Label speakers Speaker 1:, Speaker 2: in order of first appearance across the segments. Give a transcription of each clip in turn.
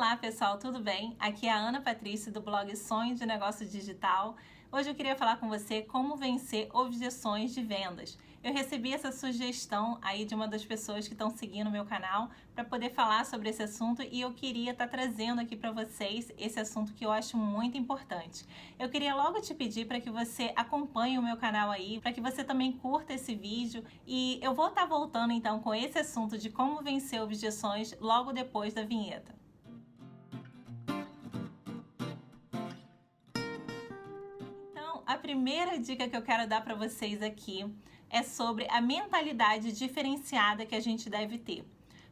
Speaker 1: Olá pessoal, tudo bem? Aqui é a Ana Patrícia do blog Sonho de Negócio Digital. Hoje eu queria falar com você como vencer objeções de vendas. Eu recebi essa sugestão aí de uma das pessoas que estão seguindo o meu canal para poder falar sobre esse assunto e eu queria estar trazendo aqui para vocês esse assunto que eu acho muito importante. Eu queria logo te pedir para que você acompanhe o meu canal aí, para que você também curta esse vídeo e eu vou estar voltando então com esse assunto de como vencer objeções logo depois da vinheta. Então, a primeira dica que eu quero dar para vocês aqui é sobre a mentalidade diferenciada que a gente deve ter.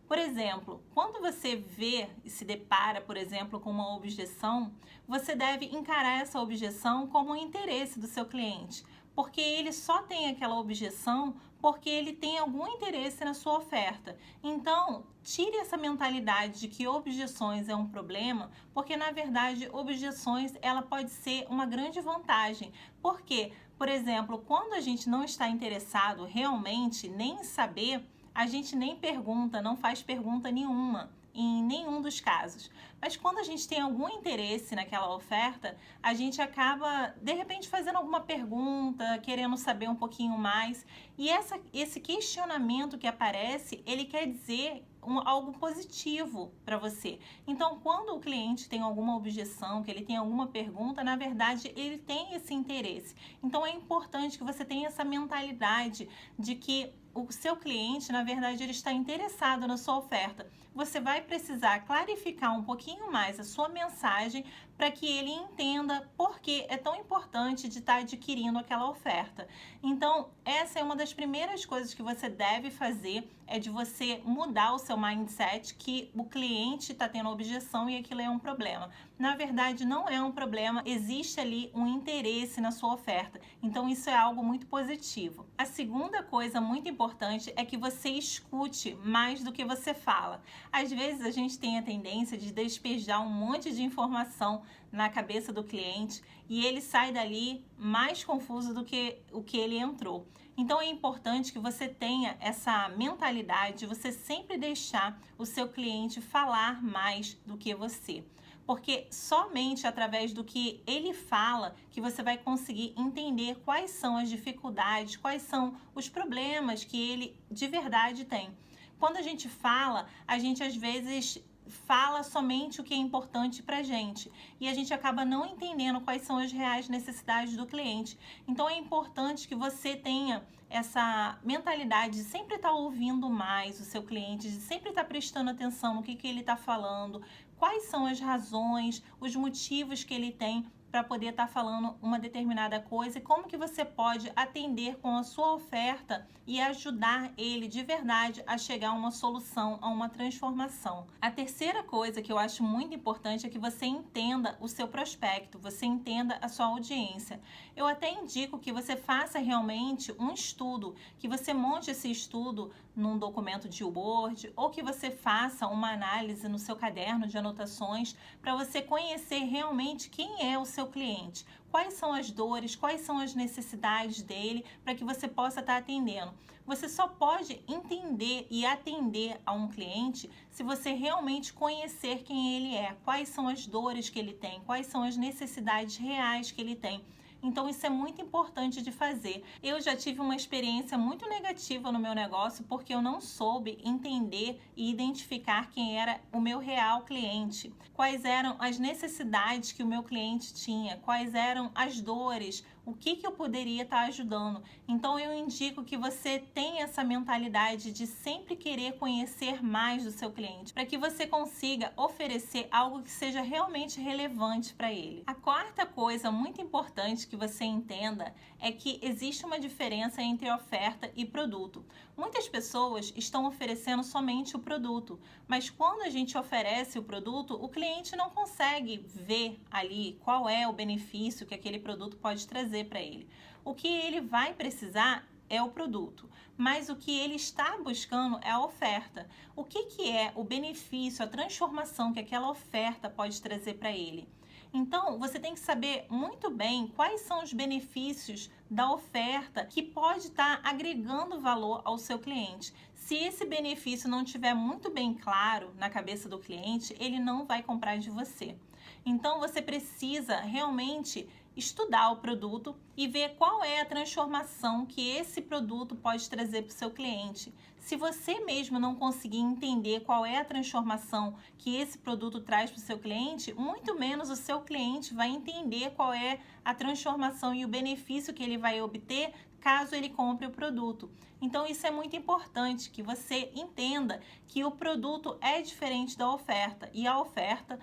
Speaker 1: Por exemplo, quando você vê e se depara, por exemplo, com uma objeção, você deve encarar essa objeção como um interesse do seu cliente, porque ele só tem aquela objeção porque ele tem algum interesse na sua oferta. Então, tire essa mentalidade de que objeções é um problema, porque na verdade objeções ela pode ser uma grande vantagem. Por quê? Por exemplo, quando a gente não está interessado realmente nem em saber, a gente nem pergunta, não faz pergunta nenhuma, em nenhum dos casos. Mas quando a gente tem algum interesse naquela oferta, a gente acaba, de repente, fazendo alguma pergunta, querendo saber um pouquinho mais. E esse questionamento que aparece, ele quer dizer algo positivo para você. Então, quando o cliente tem alguma objeção, que ele tem alguma pergunta, na verdade, ele tem esse interesse. Então, é importante que você tenha essa mentalidade de que o seu cliente, na verdade, ele está interessado na sua oferta. Você vai precisar clarificar um pouquinho mais a sua mensagem para que ele entenda por que é tão importante de estar adquirindo aquela oferta. Então, essa é uma das primeiras coisas que você deve fazer, é de você mudar o seu mindset que o cliente está tendo objeção e aquilo é um problema. Na verdade, não é um problema, existe ali um interesse na sua oferta. Então, isso é algo muito positivo. A segunda coisa muito importante é que você escute mais do que você fala. Às vezes, a gente tem a tendência de despejar um monte de informação na cabeça do cliente e ele sai dali mais confuso do que o que ele entrou. Então é importante que você tenha essa mentalidade de você sempre deixar o seu cliente falar mais do que você. Porque somente através do que ele fala que você vai conseguir entender quais são as dificuldades, quais são os problemas que ele de verdade tem. Quando a gente fala, a gente às vezes fala somente o que é importante para a gente e a gente acaba não entendendo quais são as reais necessidades do cliente. Então é importante que você tenha essa mentalidade de sempre estar ouvindo mais o seu cliente, de sempre estar prestando atenção no que ele está falando, quais são as razões, os motivos que ele tem para poder estar falando uma determinada coisa e como que você pode atender com a sua oferta e ajudar ele de verdade a chegar a uma solução, a uma transformação. A terceira coisa que eu acho muito importante é que você entenda o seu prospecto, você entenda a sua audiência. Eu até indico que você faça realmente um estudo, que você monte esse estudo num documento de Word ou que você faça uma análise no seu caderno de anotações para você conhecer realmente quem é o seu cliente, quais são as dores, quais são as necessidades dele, para que você possa estar atendendo. Você só pode entender e atender a um cliente se você realmente conhecer quem ele é, quais são as dores que ele tem, quais são as necessidades reais que ele tem. Então isso é muito importante de fazer. Eu já tive uma experiência muito negativa no meu negócio porque eu não soube entender e identificar quem era o meu real cliente. Quais eram as necessidades que o meu cliente tinha, quais eram as dores, o que eu poderia estar ajudando. Então eu indico que você tenha essa mentalidade de sempre querer conhecer mais do seu cliente, para que você consiga oferecer algo que seja realmente relevante para ele. A quarta coisa muito importante que você entenda é que existe uma diferença entre oferta e produto. Muitas pessoas estão oferecendo somente o produto, mas quando a gente oferece o produto, o cliente não consegue ver ali qual é o benefício que aquele produto pode trazer para ele. O que ele vai precisar é o produto, mas o que ele está buscando é a oferta. O que é o benefício, a transformação que aquela oferta pode trazer para ele? Então, você tem que saber muito bem quais são os benefícios da oferta que pode estar agregando valor ao seu cliente. Se esse benefício não estiver muito bem claro na cabeça do cliente, ele não vai comprar de você. Então, você precisa realmente estudar o produto e ver qual é a transformação que esse produto pode trazer para o seu cliente. Se você mesmo não conseguir entender qual é a transformação que esse produto traz para o seu cliente, muito menos o seu cliente vai entender qual é a transformação e o benefício que ele vai obter caso ele compre o produto. Então isso é muito importante, que você entenda que o produto é diferente da oferta e a oferta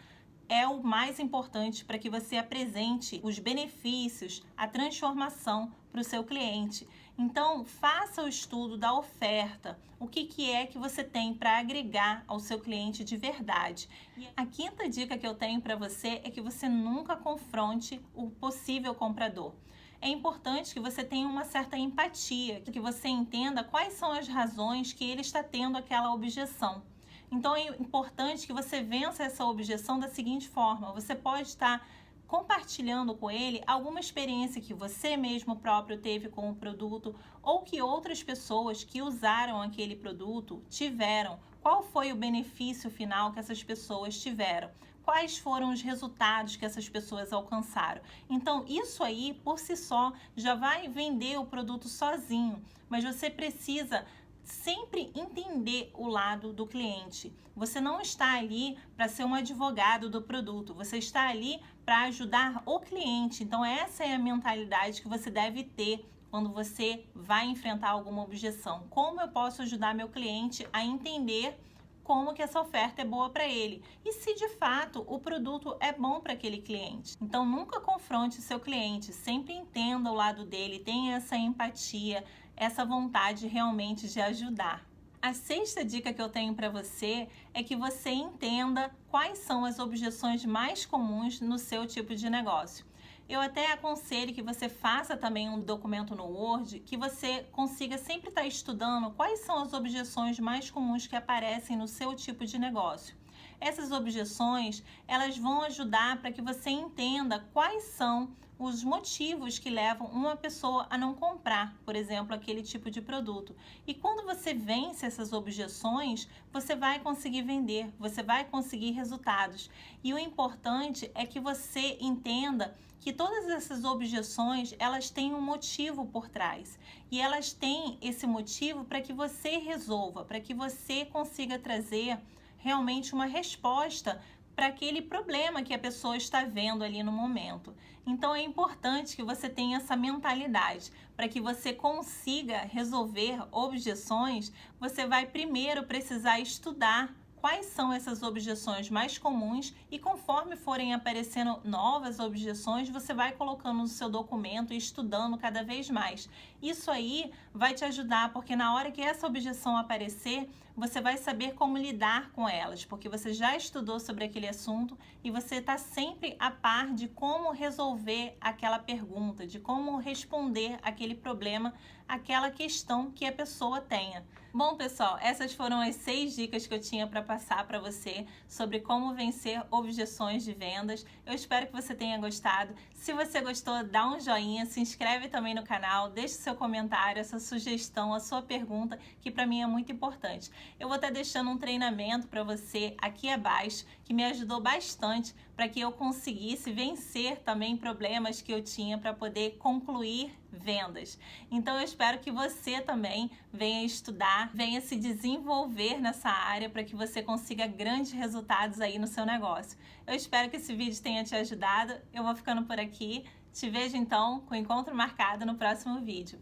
Speaker 1: é o mais importante para que você apresente os benefícios, a transformação para o seu cliente. Então, faça o estudo da oferta, o que é que você tem para agregar ao seu cliente de verdade. E a quinta dica que eu tenho para você é que você nunca confronte o possível comprador. É importante que você tenha uma certa empatia, que você entenda quais são as razões que ele está tendo aquela objeção. Então é importante que você vença essa objeção da seguinte forma: você pode estar compartilhando com ele alguma experiência que você mesmo próprio teve com o produto ou que outras pessoas que usaram aquele produto tiveram. Qual foi o benefício final que essas pessoas tiveram? Quais foram os resultados que essas pessoas alcançaram? Então, isso aí, por si só, já vai vender o produto sozinho, mas você precisa sempre entender o lado do cliente. Você não está ali para ser um advogado do produto, você está ali para ajudar o cliente. Então essa é a mentalidade que você deve ter quando você vai enfrentar alguma objeção. Como eu posso ajudar meu cliente a entender como que essa oferta é boa para ele e se de fato o produto é bom para aquele cliente. Então nunca confronte o seu cliente, sempre entenda o lado dele, tenha essa empatia, essa vontade realmente de ajudar. A sexta dica que eu tenho para você é que você entenda quais são as objeções mais comuns no seu tipo de negócio. Eu até aconselho que você faça também um documento no Word, que você consiga sempre estar estudando quais são as objeções mais comuns que aparecem no seu tipo de negócio. Essas objeções, elas vão ajudar para que você entenda quais são os motivos que levam uma pessoa a não comprar, por exemplo, aquele tipo de produto. E quando você vence essas objeções, você vai conseguir vender, você vai conseguir resultados. E o importante é que você entenda que todas essas objeções, elas têm um motivo por trás. E elas têm esse motivo para que você resolva, para que você consiga trazer realmente uma resposta para aquele problema que a pessoa está vendo ali no momento. Então é importante que você tenha essa mentalidade. Para que você consiga resolver objeções, você vai primeiro precisar estudar quais são essas objeções mais comuns e conforme forem aparecendo novas objeções, você vai colocando no seu documento e estudando cada vez mais. Isso aí vai te ajudar, porque na hora que essa objeção aparecer, você vai saber como lidar com elas, porque você já estudou sobre aquele assunto e você está sempre a par de como resolver aquela pergunta, de como responder aquele problema, aquela questão que a pessoa tenha. Bom, pessoal, essas foram as 6 dicas que eu tinha para passar para você sobre como vencer objeções de vendas. Eu espero que você tenha gostado. Se você gostou, dá um joinha, se inscreve também no canal, deixe seu comentário, essa sugestão, a sua pergunta, que para mim é muito importante. Eu vou estar deixando um treinamento para você aqui abaixo, que me ajudou bastante para que eu conseguisse vencer também problemas que eu tinha para poder concluir vendas. Então eu espero que você também venha estudar, venha se desenvolver nessa área para que você consiga grandes resultados aí no seu negócio. Eu espero que esse vídeo tenha te ajudado. Eu vou ficando por aqui. Te vejo então com o encontro marcado no próximo vídeo.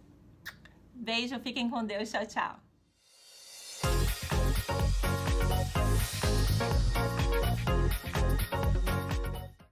Speaker 1: Beijo, fiquem com Deus. Tchau, tchau.